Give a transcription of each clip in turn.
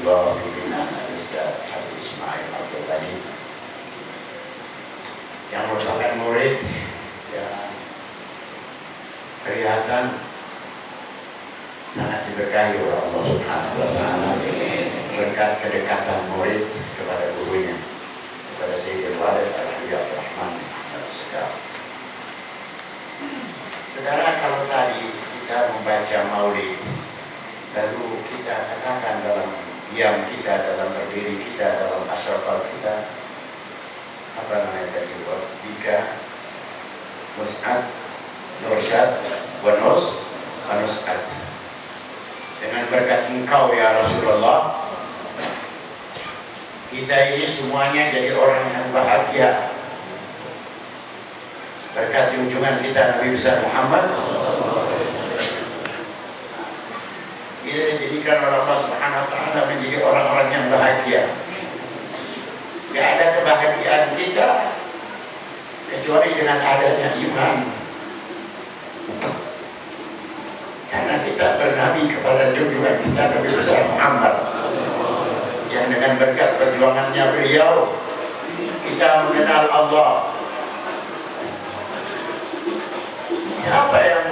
warahmatullahi wabarakatuh. Ustaz Habib Ismail Abdul Ghani yang merupakan murid yang kelihatan sangat diberkahi oleh Allah Subhanahu wa Ta'ala berkat kedekatan murid kepada gurunya, kepada Sayyidil Walid Al-Habib Abdurrahman Al-Sekar. Saudara, kalau tadi kita membaca maulid, lalu kita katakan dalam diam kita, dalam berdiri kita, dalam asyafal kita, apa namanya tadi, Bika, Mus'ad, Nursyad, Wanus, Manus'ad. Dengan berkat engkau ya Rasulullah, kita ini semuanya jadi orang yang bahagia. Berkat junjungan kita Nabi besar Muhammad, kita dijadikan oleh Allah Subhanahu wa Ta'ala menjadi orang-orang yang bahagia. Tidak ada kebahagiaan kita kecuali dengan adanya iman. Karena kita bernabi kepada junjungan kita Nabi besar Muhammad, yang dengan berkat perjuangannya beliau kita mengenal Allah. Siapa yang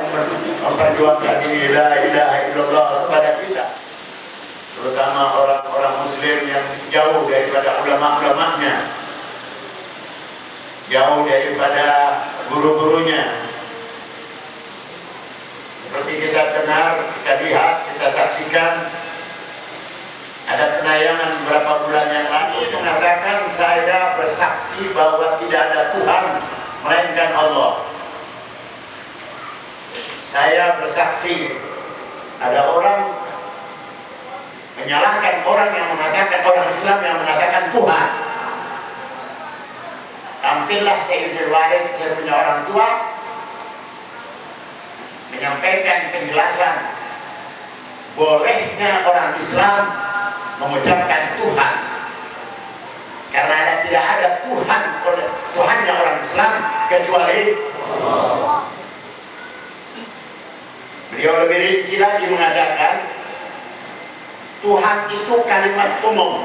memperjuangkan ini la ilaha illallah kepada kita? Terutama orang-orang muslim yang jauh daripada ulama-ulamanya, jauh daripada guru-gurunya. Seperti kita dengar, kita lihat, kita saksikan, ada penayangan beberapa bulan yang lalu mengatakan, saya bersaksi bahwa tidak ada Tuhan melainkan Allah. Saya bersaksi, ada orang menyalahkan orang yang mengatakan, orang Islam yang mengatakan Tuhan. Tampillah Sayyidul Walid, saya punya orang tua, menyampaikan penjelasan bolehnya orang Islam mengucapkan Tuhan, karena tidak ada Tuhannya orang Islam kecuali Allah. Beliau lebih rinci lagi mengatakan Tuhan itu kalimat umum,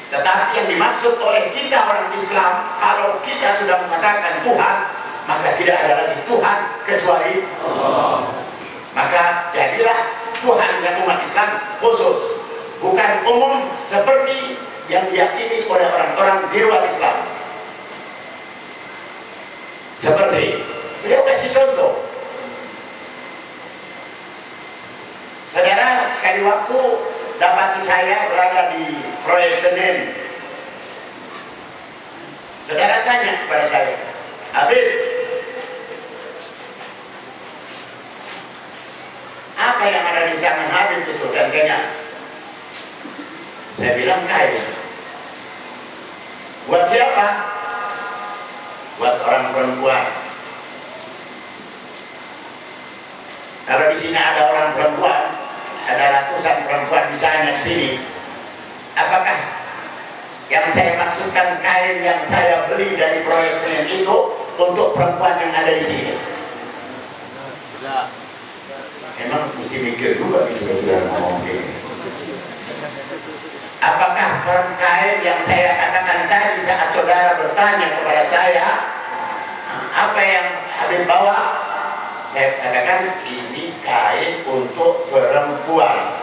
tetapi yang dimaksud oleh kita orang Islam, kalau kita sudah mengatakan Tuhan, maka tidak ada lagi Tuhan kecuali Allah. Maka jadilah Tuhan yang umat Islam khusus, bukan umum seperti yang diyakini oleh orang-orang di luar Islam. Seperti beliau kasih contoh, saudara, sekali waktu dapati saya berada di proyek Senin. Saudara tanya kepada saya, Habib, apa yang ada di tangan Habib itu harganya? Saya bilang kain. Buat siapa? Buat orang perempuan. Kalau di sini ada orang perempuan, ada ratusan perempuan misalnya di sini, apakah yang saya maksudkan kain yang saya beli dari proyek Senin itu untuk perempuan yang ada di sini? Emang mesti mikir juga nih sudah ngomong gini. Apakah kain yang saya katakan tadi saat saudara bertanya kepada saya, apa yang Habib bawa? Saya katakan ini kain untuk perempuan.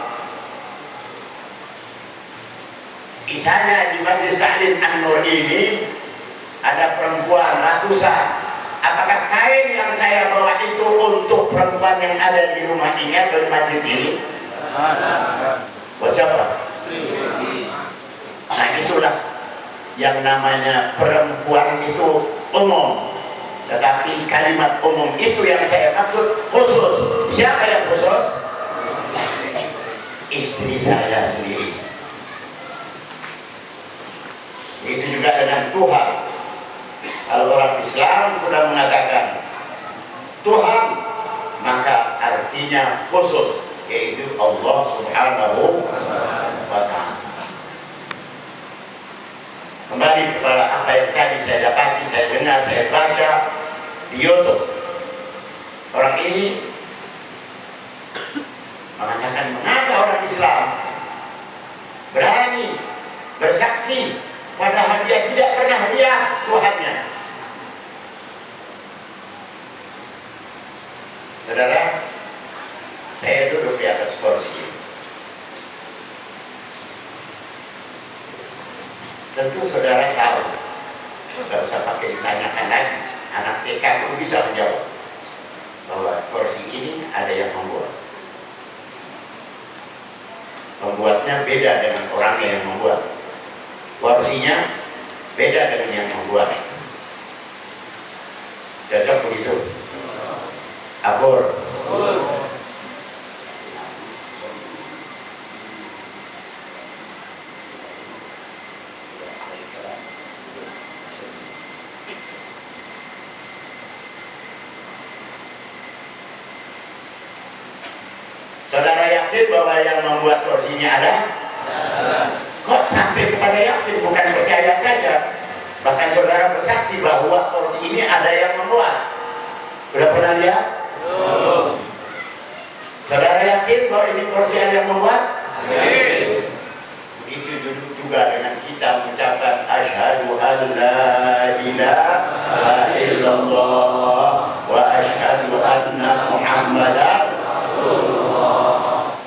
Misalnya di Majlis Ta'lim An-Nur ini ada perempuan ratusan. Apakah kain yang saya bawa itu untuk perempuan yang ada di rumah ini atau di majlis ini? Buat siapa? Nah, itulah yang namanya perempuan itu umum. Tetapi kalimat umum itu yang saya maksud khusus. Siapa yang khusus? Istri saya sendiri. Itu juga dengan Tuhan. Kalau orang Islam sudah mengatakan Tuhan, maka artinya khusus, yaitu Allah Subhanahu wa Ta'ala. Kembali kepada apa yang tadi saya dapati, saya dengar, saya baca di YouTube. Orang ini mengatakan Saudara, saya duduk di atas kursi. Tentu saudara tahu, nggak usah pakai ditanyakan lagi. Anak TK pun bisa menjawab bahwa kursi ini ada yang membuat. Pembuatnya beda dengan orangnya yang membuat. Kursinya beda dengan yang membuat. Cocok begitu? Akur. Saudara yakin bahwa yang membuat kursinya ada? Kok sampai kepada yakin, bukan percaya saja. Bahkan saudara bersaksi bahwa kursi ini ada yang membuat. Sudah pernah lihat? Saudara yakin bahwa ini kursi ada yang membuat? Begitu juga dengan kita mengucapkan asyhadu an la ilaha illallah wa asyhadu anna muhammadan rasulullah.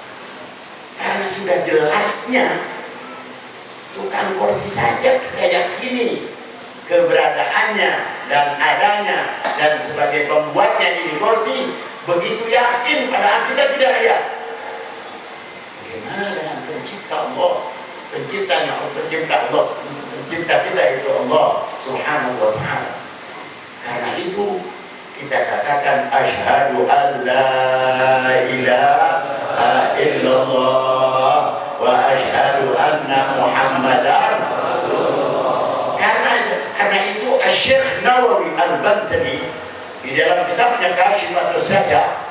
Karena sudah jelasnya tukang kursi saja kita yakini keberadaannya dan adanya, dan sebagai pembuatnya ini kursi begitu yakin, padahal kita tidak lihat. Bagaimana dengan pencipta Allah, penciptanya Allah, pencipta kita itu Allah subhanahu wa ta'ala. Karena itu kita katakan asyhadu an la ilaha illallah wa asyhadu anna muhammadan rasulullah. Karena itu Syekh Nawawi Al-Bantani di dalam kitabnya Kashifatus Sajah,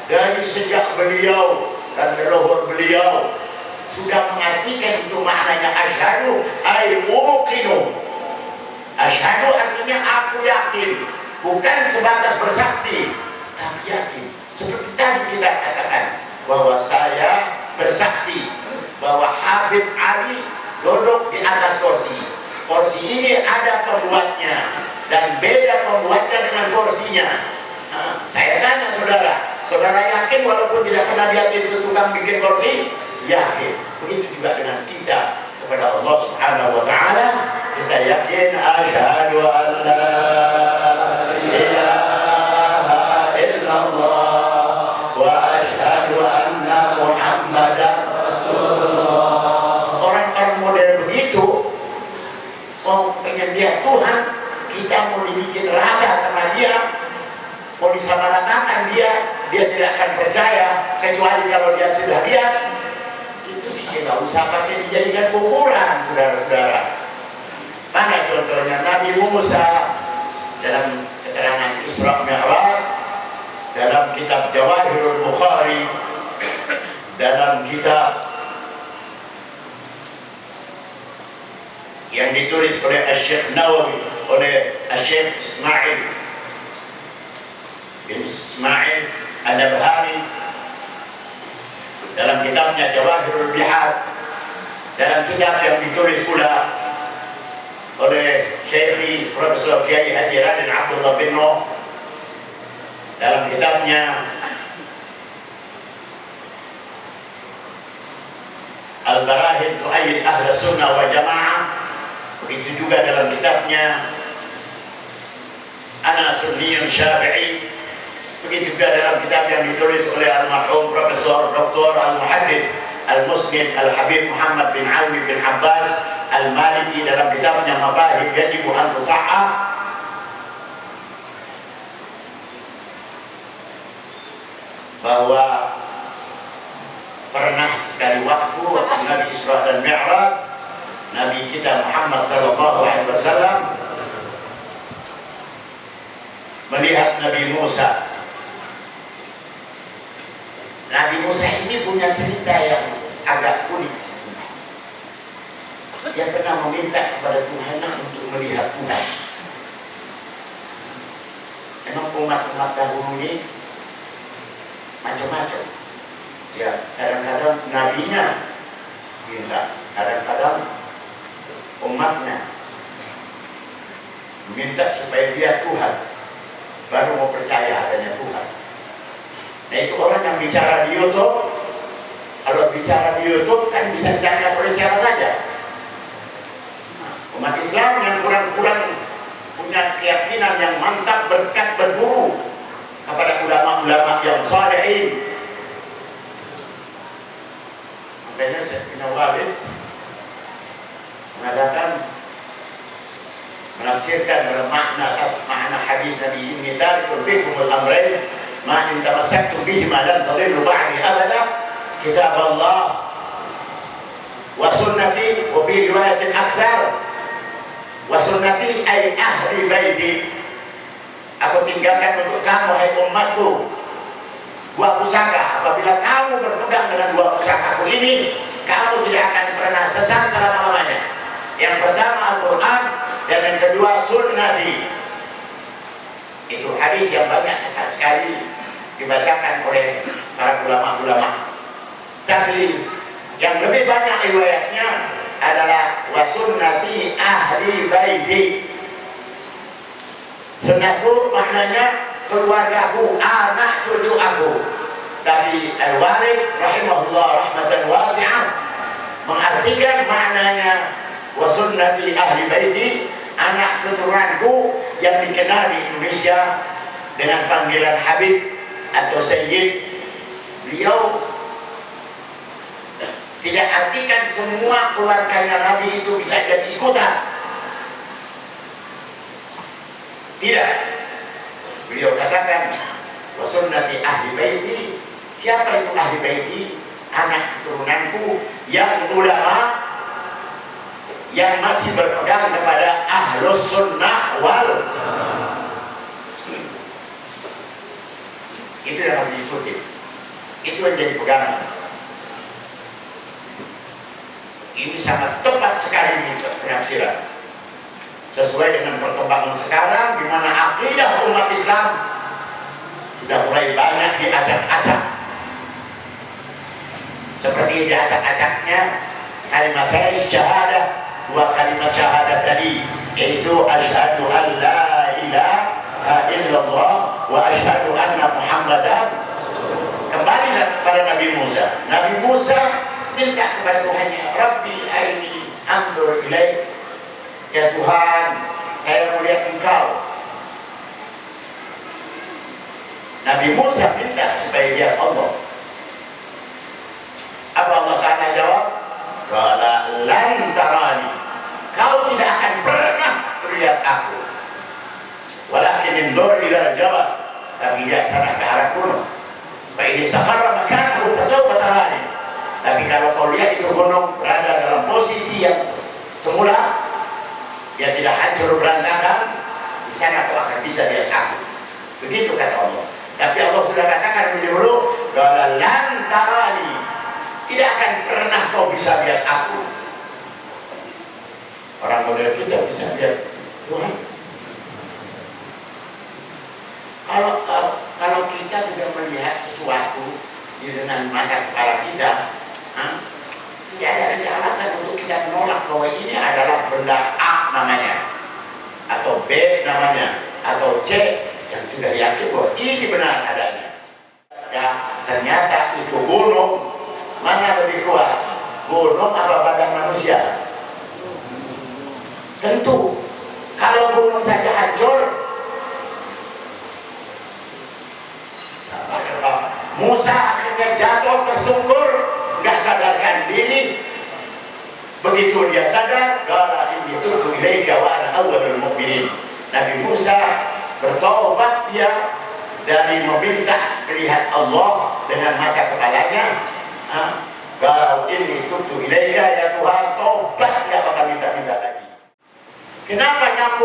dari sejak beliau dan leluhur beliau sudah mengartikan itu maknanya asyhadu ay muqinu. Asyhadu artinya aku yakin, bukan sebatas bersaksi, tapi yakin. Seperti tadi kita katakan bahwa saya bersaksi bahwa Habib Ali duduk di atas kursi. Kursi ini ada pembuatnya dan beda pembuatnya dengan kursinya. Nah, saya tanya saudara yakin walaupun tidak pernah lihat itu tukang bikin kursi? Yakin. Begitu juga dengan kita kepada Allah subhanahu wa ta'ala. Kita yakin asyhadu an la ilaha illallah wa asyhadu anna muhammadan rasulullah. Orang-orang model begitu mau pengen lihat Tuhan, kita mau dibikin raga sama dia, mau disamaratakan dia tidak akan percaya kecuali kalau dia sudah lihat. Itu sih nggak usah pakai dijadikan ukuran, saudara-saudara. Mana contohnya Nabi Musa dalam keterangan Isra Mi'raj, dalam kitab Jawahirul Bukhari, dalam kitab yang ditulis oleh Syekh Nawawi, oleh Syekh Ismail bin Ismail An-Nabhani, dalam kitabnya Jawahirul Bihar, dalam kitab yang ditulis pula oleh Syekh Profesor Kiai Haji Raden Abdullah bin Nuh, dalam kitabnya Al-Barahin Tu'ayyid Ahl Sunnah wa Jamaah. Begitu juga dalam kitabnya Ana Sunniyun Syafi'i. Begitu juga dalam kitab yang ditulis oleh almarhum Profesor Dr. Al-Muhaddith Al-Muslim Al-Habib Muhammad bin Alwi bin Abbas Al-Maliki, dalam kitabnya Mabahib Yajibu an Tusa'ah, bahwa pernah sekali waktu Nabi Isra dan Mi'raj, Nabi kita Muhammad sallallahu alaihi wasallam melihat Nabi Musa. Nabi Musa ini punya cerita yang agak unik. Dia pernah meminta kepada Tuhan untuk melihat Tuhan. Memang umat-umat dahulu ini macam-macam. Ya, kadang-kadang nabinya minta, kadang-kadang umatnya minta supaya dia Tuhan, baru mau percaya adanya Tuhan. yang bicara di YouTube. Kalau bicara di YouTube kan bisa ditanya oleh siapa saja. Umat Islam yang kurang-kurang punya keyakinan yang mantap berkat berburu kepada ulama-ulama yang salihin. Makanya Sayyidina Walid mengatakan, menafsirkan dalam makna hadis Nabi ini, "Dzalikum fikumul amrayn ma in tamassaktum bihi ma lan tadillu ba'di abada, kitab Allah wa sunnati." Wa fi riwayatin akthar, wa sunnati ay ahli baiti. Aku tinggalkan untuk kamu, hai umatku, dua pusaka. Apabila kamu berpegang dengan dua pusakaku ini, kamu tidak akan pernah sesat selama-lamanya. Yang pertama Al-Quran, dan yang kedua sunnati. Itu hadis yang banyak sekali dibacakan oleh para ulama-ulama. Tapi yang lebih banyak riwayatnya adalah wa sunnati ahli baiti. Sunnatku maknanya keluargaku, anak cucu aku. Tapi Al-Walid rahimahullah rahmatan wasi'ah mengartikan maknanya wa sunnati ahli baiti, anak keturunanku yang dikenal di Indonesia dengan panggilan Habib atau Sayyid. Beliau tidak artikan semua keluarganya Nabi itu bisa jadi ikutan. Tidak. Beliau katakan wa sunnati ahli baiti. Siapa itu ahli baiti? Anak keturunanku yang ulama, yang masih berpegang kepada ahlus sunnah wal. Itu yang harus diikuti. Itu yang jadi pegangan. Ini sangat tepat sekali ini penafsiran, sesuai dengan perkembangan sekarang, di mana akidah umat Islam sudah mulai banyak diacak-acak. Seperti diacak-acaknya kalimat syahadah, dua kalimat syahadat tadi, yaitu asyhadu an la ilaha illallah wa asyhadu anna Muhammadan. Kembali kepada Nabi Musa. Nabi Musa minta kepada Tuhannya, Rabbi arini anzur ilaik. Ya Tuhan, saya melihat Engkau. Nabi Musa minta supaya lihat Allah. Apa Allah Ta'ala jawab? Qala lan tarani. Kau tidak akan pernah melihat aku. Walakin indur ila jabal. Tapi lihat sana ke arah gunung. Fa in istaqarra makanahu fasawfa tarani. Tapi kalau kau lihat itu gunung berada dalam posisi yang semula, dia tidak hancur berantakan, di sana kau akan bisa lihat aku. Begitu kata Allah. Tapi Allah sudah katakan lebih dulu, qala lan tarani. Tidak akan pernah kau bisa lihat aku. Orang model kita bisa lihat Tuhan. Kalau kita sudah melihat sesuatu dengan mata kepala kita, tidak ada alasan untuk kita menolak bahwa ini adalah benda A namanya, atau B namanya, atau C yang sudah yakin bahwa ini benar adanya. Ya, ternyata itu gunung. Mana lebih kuat? Gunung apa badan manusia? Tentu. Kalau gunung saja hancur, Musa akhirnya jatuh tersungkur, gak sadarkan diri. Begitu dia sadar, qala inni tubtu ilaika wa ana awwalul mu'minin. Nabi Musa bertobat dia dari meminta melihat Allah dengan mata kepalanya. Qala inni tubtu ilaika, ya Tuhan, tobat, tidak bakal minta-minta lagi. Kenapa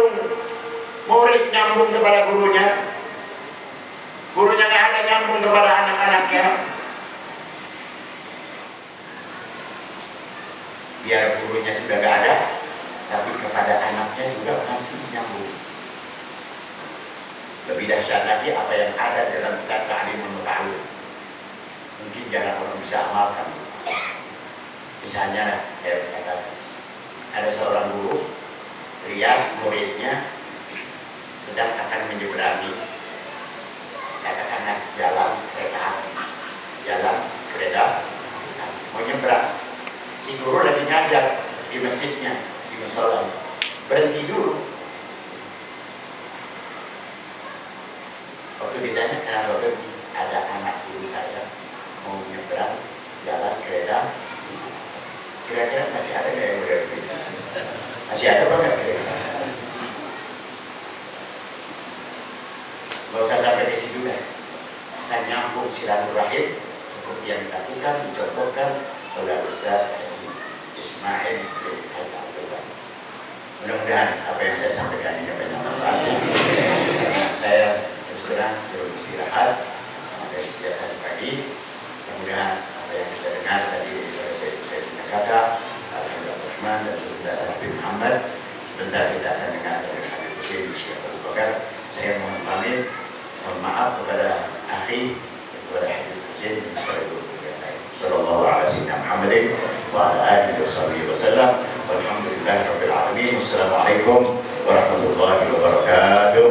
murid nyambung kepada gurunya? Gurunya nggak ada nyambung kepada anak-anaknya. Biar gurunya sudah nggak ada, tapi kepada anaknya juga masih nyambung. Lebih dahsyat lagi apa yang ada dalam kitab Ta'limul Muta'allim. Mungkin jarang orang bisa amalkan. Misalnya, saya katakan, ada seorang guru lihat muridnya sedang akan menyeberangi katakanlah jalan kereta api. Karena Robert ada anak ibu saya mau nyebrang jalan kereta. Kira-kira masih ada nggak yang udah begitu? Masih ada apa nggak kira-kira? Nggak usah sampai ke situ deh. Saya nyambung silaturahim seperti yang dilakukan, dicontohkan oleh Ustaz Ismail bin Abdullah. Mudah-mudahan apa yang saya sampaikan ini banyak manfaat. Saya terus terang belum istirahat sampai setiap hari pagi. Mudah-mudahan apa yang kita dengar tadi dari saya punya kata Alhamdulillah Rahman dan saudara Habib Muhammad. Bentar kita akan dengar dari Habib Hussein Syekh Abu Bakar. Saya mohon pamit, mohon maaf kepada akhi, kepada Habib Hussein dan kepada guru yang lain. Sallallahu alaihi wasallam Muhammadin wa ala alihi wasallam. Walhamdulillah rabbil alamin. Wassalamualaikum warahmatullahi wabarakatuh.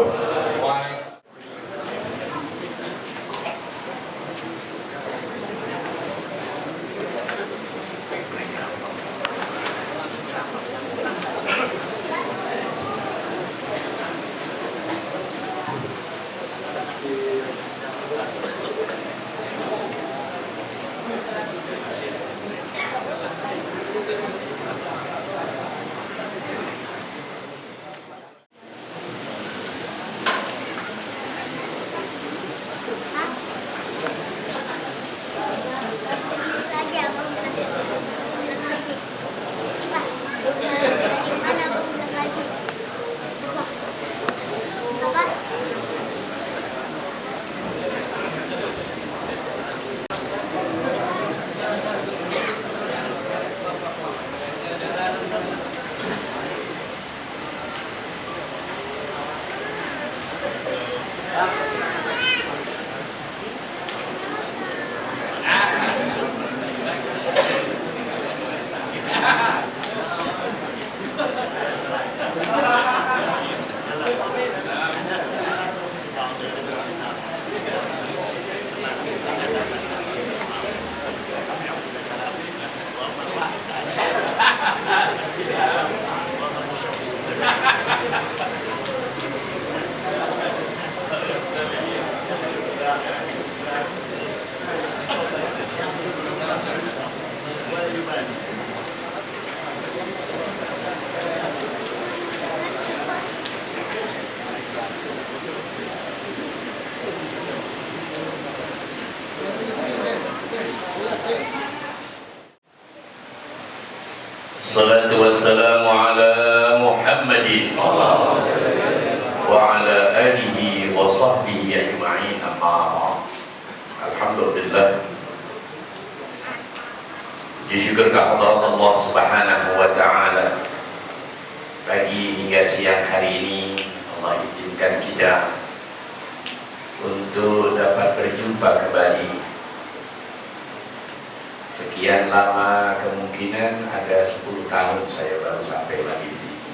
Salatu wassalamu ala Muhammadin wa ala alihi wa sahbihi ajma'in, amma. Alhamdulillah, puji syukur kehadirat Allah Subhanahu wa ta'ala. Pagi hingga siang hari ini Allah izinkan kita untuk dapat berjumpa kembali. Sekian lama, kemungkinan ada 10 tahun saya baru sampai lagi di sini.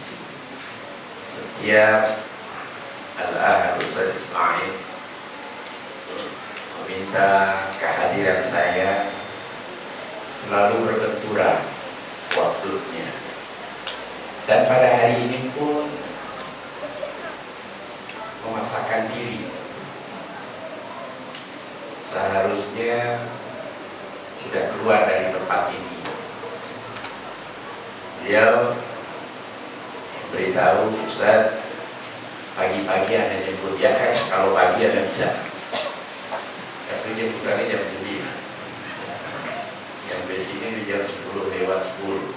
Setiap Al-Ahad Ustaz Ismail meminta kehadiran saya, selalu berbenturan waktunya. Dan pada hari ini pun memaksakan diri. Seharusnya sudah keluar dari tempat ini. Beliau beritahu, Ustaz, pagi-pagi Anda jemput, ya kan? Kalau pagi Anda bisa. Tapi jemputannya jam 9. Yang di sini di jam 10 lewat 10.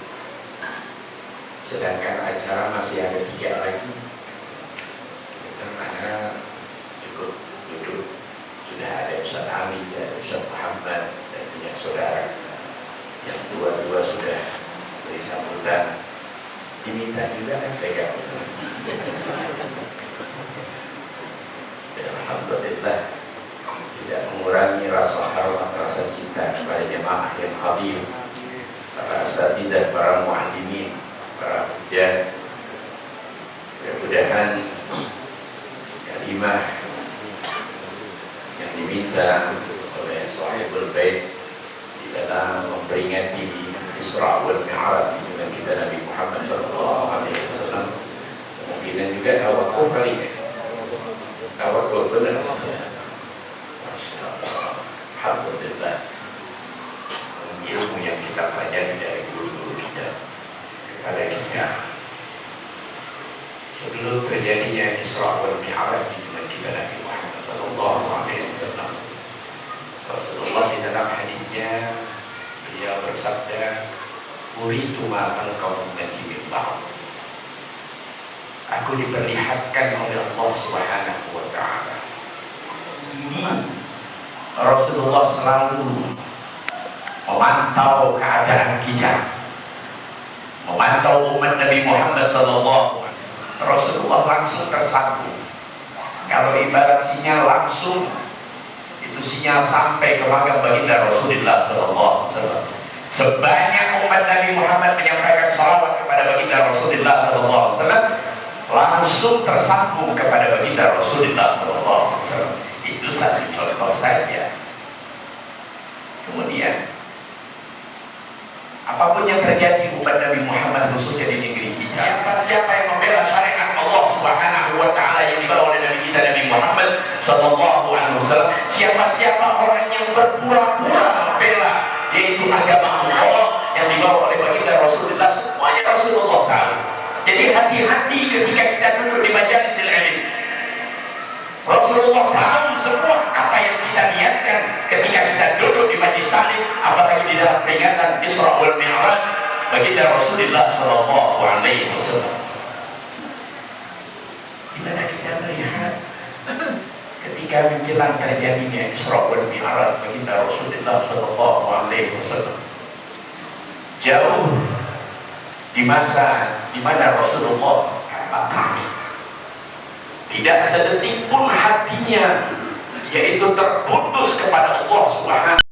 Sedangkan acara masih ada 3 lagi. Dan Anda cukup duduk. Sudah ada Ustaz Ali, ada Ustaz Muhammad, dan banyak saudara yang tua-tua sudah beri sambutan. Diminta juga kan pegang. Alhamdulillah, tidak mengurangi rasa hormat, rasa cinta kepada jemaah yang hadir, para asatidzah, para muallimin, para hujjah. Mudah-mudahan kalimah yang diminta oleh Sahibul Bait di dalam memperingati Isra wal Mi'raj dengan kita Nabi Muhammad SAW, kemungkinan juga tawakul kali ya. Tawakul benar. kita pelajari dari guru-guru kita kepada kita. Sebelum terjadinya Isra wal Mi'raj dengan kita Nabi Muhammad sallallahu alaihi wasallam, Rasulullah di dalam hadisnya beliau bersabda, "Uritu ma khalaqahu ummati min ba'd." Aku diperlihatkan oleh Allah Subhanahu wa taala. Ini Rasulullah selalu memantau keadaan kita, memantau umat Nabi Muhammad sallallahu alaihi wasallam. Rasulullah langsung tersambung. Kalau ibarat sinyal langsung, itu sinyal sampai ke makam baginda Rasulullah sallallahu alaihi wasallam. Sebanyak umat Nabi Muhammad menyampaikan salawat kepada baginda Rasulullah sallallahu alaihi wasallam, langsung tersambung kepada baginda Rasulullah SAW. Itu satu contoh saja. Kemudian apapun yang terjadi umat Nabi Muhammad khususnya di negeri kita, siapa yang membela syariat Allah Subhanahu wa taala yang dibawa oleh Nabi kita Nabi Muhammad sallallahu alaihi wasallam, siapa orang yang berpura-pura membela yaitu agama Allah yang dibawa oleh baginda Rasulullah, semuanya Rasulullah tahu. Jadi hati-hati ketika kita duduk di majelis ilmu. Rasulullah tahu semua apa yang kita niatkan ketika kita duduk di majelis taklim, apalagi di dalam peringatan Isra wal Mi'raj baginda Rasulullah sallallahu alaihi wasallam. Di mana kita melihat ketika menjelang terjadinya Isra wal Mi'raj baginda Rasulullah sallallahu alaihi wasallam, jauh di masa di mana Rasulullah matang, tidak sedetik pun hatinya yaitu terputus kepada Allah Subhanahu